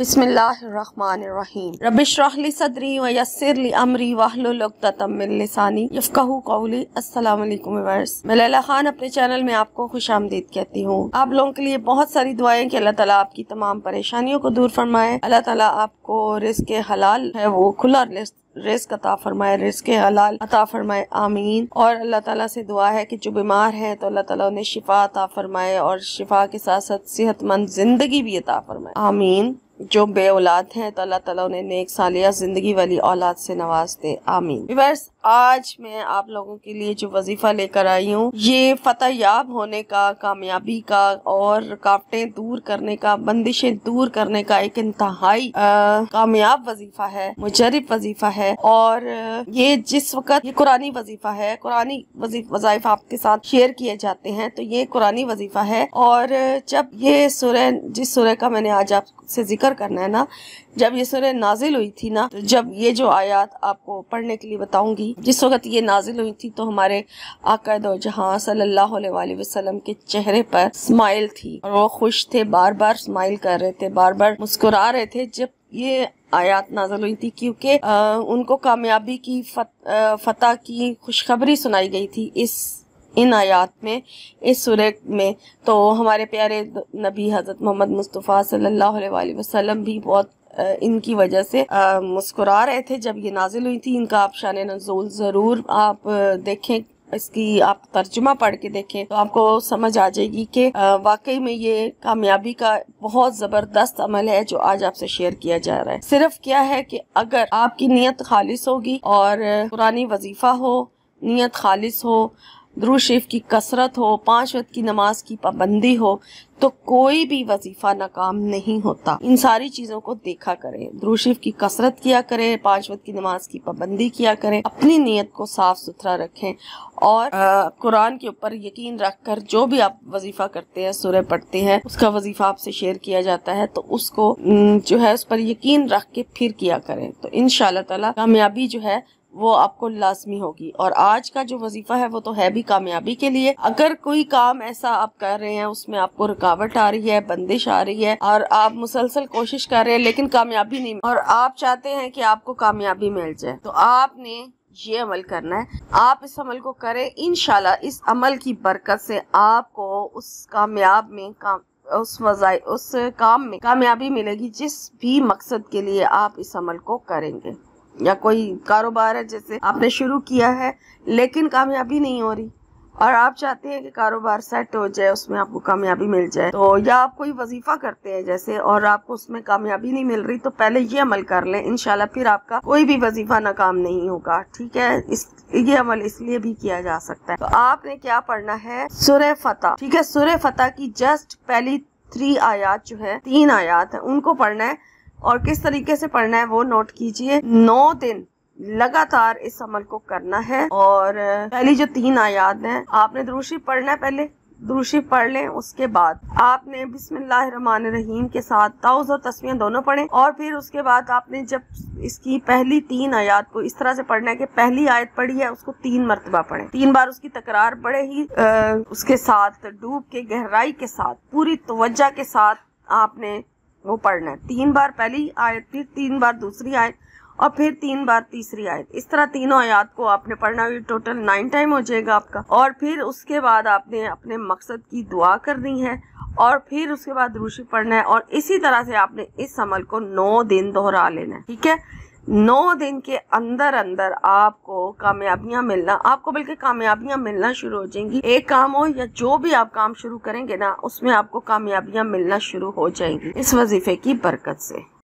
बिस्मिल्लाहिर्रहमानिर्रहीम रब्बिश्रह ली सदरी व यस्सिर ली अमरी वहलुल उक़दतम मिन लिसानी यफ़क़हू क़ौली। अस्सलाम वालेकुम व्यूअर्स, मैं लैला खान अपने चैनल में आपको खुशामदीद कहती हूँ। आप लोगों के लिए बहुत सारी दुआएं कि अल्लाह ताला आपकी तमाम परेशानियों को दूर फरमाए। अल्लाह ताला आपको रिज़्क़ हलाल है वो खुला रिज़्क़ अता फरमाए, रिज़्क़ हलाल अता फरमाए, आमीन। और अल्लाह ताला से दुआ है कि जो बीमार हैं तो अल्लाह ताला उन्हें शिफा अता फरमाए और शिफा के साथ साथ सेहतमंद जिंदगी भी अता फरमाए, आमीन। जो बे औलाद हैं तो अल्लाह ताला उन्हें नेक सालिया जिंदगी वाली औलाद से नवाज दे, आमीन। व्यूअर्स, आज मैं आप लोगों के लिए जो वजीफा लेकर आई हूँ ये फतह याब होने का, कामयाबी का और रुकावटें दूर करने का, बंदिशें दूर करने का एक इंतहाई कामयाब वजीफा है, मुजर्रिब वजीफा है। और ये जिस वक्त ये कुरानी वजीफा है, कुरानी वज़ाइफ आपके साथ शेयर किए जाते हैं तो ये कुरानी वजीफा है। और जब ये सूरह, जिस सूरह का मैंने आज आपसे जिक्र करना है ना, जब ये सूरह नाजिल हुई थी ना, तो जब ये जो आयत आपको पढ़ने के लिए बताऊंगी, जिस वक्त ये नाजिल हुई थी तो हमारे आका दो जहां सल्लल्लाहु अलैहि वसल्लम के चेहरे पर स्माइल थी और वो खुश थे, बार बार स्माइल कर रहे थे, बार बार मुस्कुरा रहे थे जब ये आयत नाज़िल हुई थी, क्योंकि उनको कामयाबी की फतह की खुशखबरी सुनाई गई थी इन आयात में, इस सूरह में। तो हमारे प्यारे नबी हज़रत मोहम्मद मुस्तफ़ा सल्लल्लाहु अलैहि वसल्लम भी बहुत इनकी वजह से मुस्कुरा रहे थे जब ये नाजिल हुई थी। इनका आप शान नज़ूल ज़रूर आप देखें, इसकी आप तर्जुमा पढ़ के देखें तो आपको समझ आ जाएगी कि वाकई में ये कामयाबी का बहुत ज़बरदस्त अमल है जो आज आपसे शेयर किया जा रहा है। सिर्फ क्या है कि अगर आपकी नीयत खालिस होगी और कुरानी वजीफा हो, नीयत खालिस हो, दुरूद शरीफ की कसरत हो, 5 वक्त की नमाज की पाबंदी हो, तो कोई भी वजीफा नाकाम नहीं होता। इन सारी चीज़ों को देखा करें, दुरूद शरीफ की कसरत किया करें, 5 वक्त की नमाज की पाबंदी किया करें, अपनी नीयत को साफ सुथरा रखें और कुरान के ऊपर यकीन रखकर जो भी आप वजीफा करते हैं, सूरह पढ़ते हैं, उसका वजीफा आपसे शेयर किया जाता है तो उसको जो है उस पर यकीन रख के फिर किया करें, तो इंशाअल्लाह ताला कामयाबी जो है वो आपको लाजमी होगी। और आज का जो वजीफा है वो तो है भी कामयाबी के लिए। अगर कोई काम ऐसा आप कर रहे हैं उसमें आपको रुकावट आ रही है, बंदिश आ रही है और आप मुसलसल कोशिश कर रहे हैं लेकिन कामयाबी नहीं, और आप चाहते हैं कि आपको कामयाबी मिल जाए, तो आपने ये अमल करना है। आप इस अमल को करें, इंशाल्लाह इस अमल की बरकत से आपको उस कामयाब में उस काम में कामयाबी मिलेगी जिस भी मकसद के लिए आप इस अमल को करेंगे। या कोई कारोबार है जैसे आपने शुरू किया है लेकिन कामयाबी नहीं हो रही और आप चाहते हैं कि कारोबार सेट हो जाए, उसमें आपको कामयाबी मिल जाए, तो या आप कोई वजीफा करते हैं जैसे और आपको उसमें कामयाबी नहीं मिल रही, तो पहले ये अमल कर लें, इंशाल्लाह फिर आपका कोई भी वजीफा नाकाम नहीं होगा। ठीक है, ये अमल इसलिए भी किया जा सकता है। तो आपने क्या पढ़ना है, सूरह फतह। ठीक है, सूरह फतह की जस्ट पहली 3 आयात जो है, 3 आयात है, उनको पढ़ना है। और किस तरीके से पढ़ना है वो नोट कीजिए। 9 दिन लगातार इस अमल को करना है। और पहली जो 3 आयात हैं आपने दुरूद शरीफ पढ़ना है, पहले दुरूद शरीफ पढ़ लें, उसके बाद आपने बिस्मिल्लाहिर्रहमानिर्रहीम के साथ ताउज़ और तस्मीह दोनों पढ़ें। और फिर उसके बाद आपने जब इसकी पहली 3 आयात को इस तरह से पढ़ना है कि पहली आयत पढ़ी है उसको 3 मरतबा पढ़ें, 3 बार उसकी तकरार बड़े ही उसके साथ डूब के, गहराई के साथ, पूरी तवज्जो के साथ आपने वो पढ़ना है। 3 बार पहली आयत, फिर 3 बार दूसरी आयत और फिर 3 बार तीसरी आयत। इस तरह तीनों आयत को आपने पढ़ना है। टोटल 9 टाइम हो जाएगा आपका। और फिर उसके बाद आपने अपने मकसद की दुआ करनी है और फिर उसके बाद दुरूद शरीफ पढ़ना है और इसी तरह से आपने इस अमल को 9 दिन दोहरा लेना है। ठीक है, 9 दिन के अंदर अंदर आपको कामयाबियां मिलना, आपको बल्कि कामयाबियां मिलना शुरू हो जाएंगी। एक काम हो या जो भी आप काम शुरू करेंगे ना, उसमें आपको कामयाबियां मिलना शुरू हो जाएंगी इस वजीफे की बरकत से।